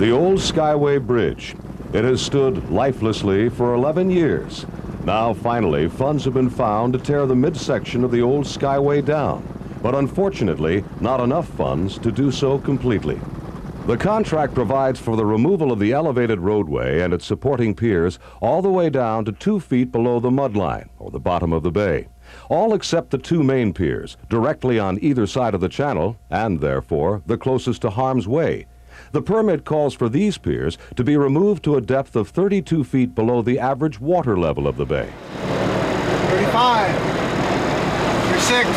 The old Skyway Bridge. It has stood lifelessly for 11 years. Now, finally, funds have been found to tear the midsection of the old Skyway down, but unfortunately, not enough funds to do so completely. The contract provides for the removal of the elevated roadway and its supporting piers all the way down to 2 feet below the mud line, or the bottom of the bay. All except the 2 main piers, directly on either side of the channel, and therefore the closest to harm's way. The permit calls for these piers to be removed to a depth of 32 feet below the average water level of the bay. 35, 36,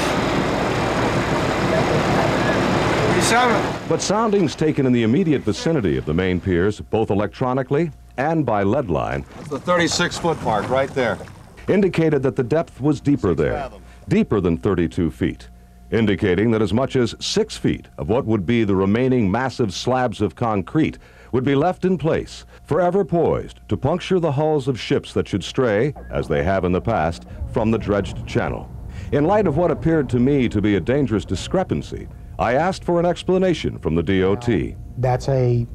37. But soundings taken in the immediate vicinity of the main piers, both electronically and by lead line, That's the 36-foot mark right there. indicated that the depth was deeper there, deeper than 32 feet, indicating that as much as 6 feet of what would be the remaining massive slabs of concrete would be left in place, forever poised to puncture the hulls of ships that should stray, as they have in the past, from the dredged channel. In light of what appeared to me to be a dangerous discrepancy, I asked for an explanation from the DOT. That's a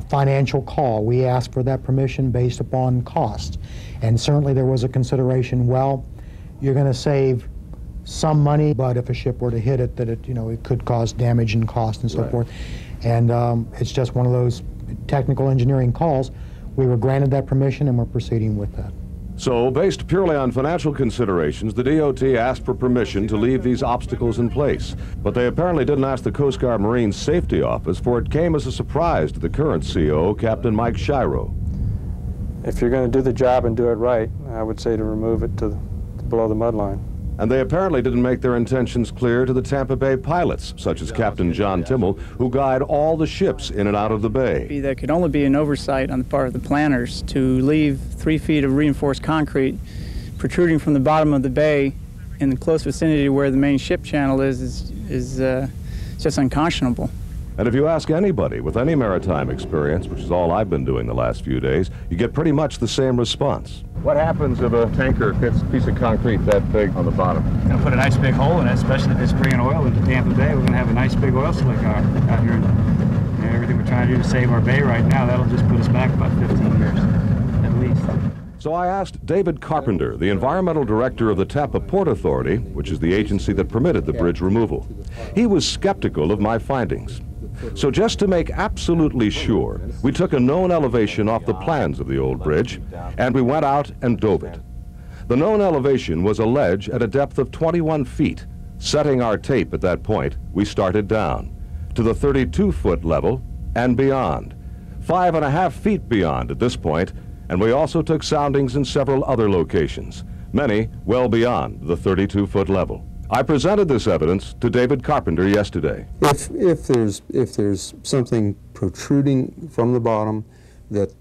financial call. We asked for that permission based upon cost. And certainly there was a consideration, well, you're going to save some money, but if a ship were to hit it, that it could cause damage and cost and so forth. And it's just one of those technical engineering calls. We were granted that permission and we're proceeding with that. So, based purely on financial considerations, the DOT asked for permission to leave these obstacles in place. But they apparently didn't ask the Coast Guard Marine Safety Office, for it came as a surprise to the current CO, Captain Mike Shiro. If you're going to do the job and do it right, I would say to remove it to below the mud line. And they apparently didn't make their intentions clear to the Tampa Bay pilots, such as Captain John Timmel, who guide all the ships in and out of the bay. There could only be an oversight on the part of the planners to leave 3 feet of reinforced concrete protruding from the bottom of the bay in the close vicinity where the main ship channel is just unconscionable. And if you ask anybody with any maritime experience, which is all I've been doing the last few days, you get pretty much the same response. What happens if a tanker hits a piece of concrete that big on the bottom? We're going to put a nice big hole in it, especially if it's bringing oil into Tampa Bay. We're going to have a nice big oil slick out here. And everything we're trying to do to save our bay right now, that'll just put us back about 15 years, at least. So I asked David Carpenter, the environmental director of the Tampa Port Authority, which is the agency that permitted the bridge removal. He was skeptical of my findings. So just to make absolutely sure, we took a known elevation off the plans of the old bridge, and we went out and dove it. The known elevation was a ledge at a depth of 21 feet. Setting our tape at that point, we started down to the 32-foot level and beyond, 5.5 feet beyond at this point, and we also took soundings in several other locations, many well beyond the 32-foot level. I presented this evidence to David Carpenter yesterday. If there's something protruding from the bottom that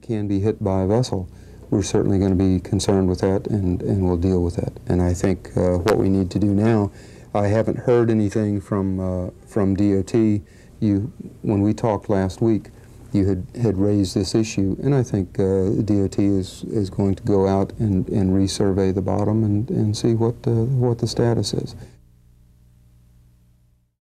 can be hit by a vessel, we're certainly going to be concerned with that, and we'll deal with that. And I think what we need to do now, I haven't heard anything from DOT. When we talked last week, you had raised this issue, and I think DOT is going to go out and resurvey the bottom and see what the status is.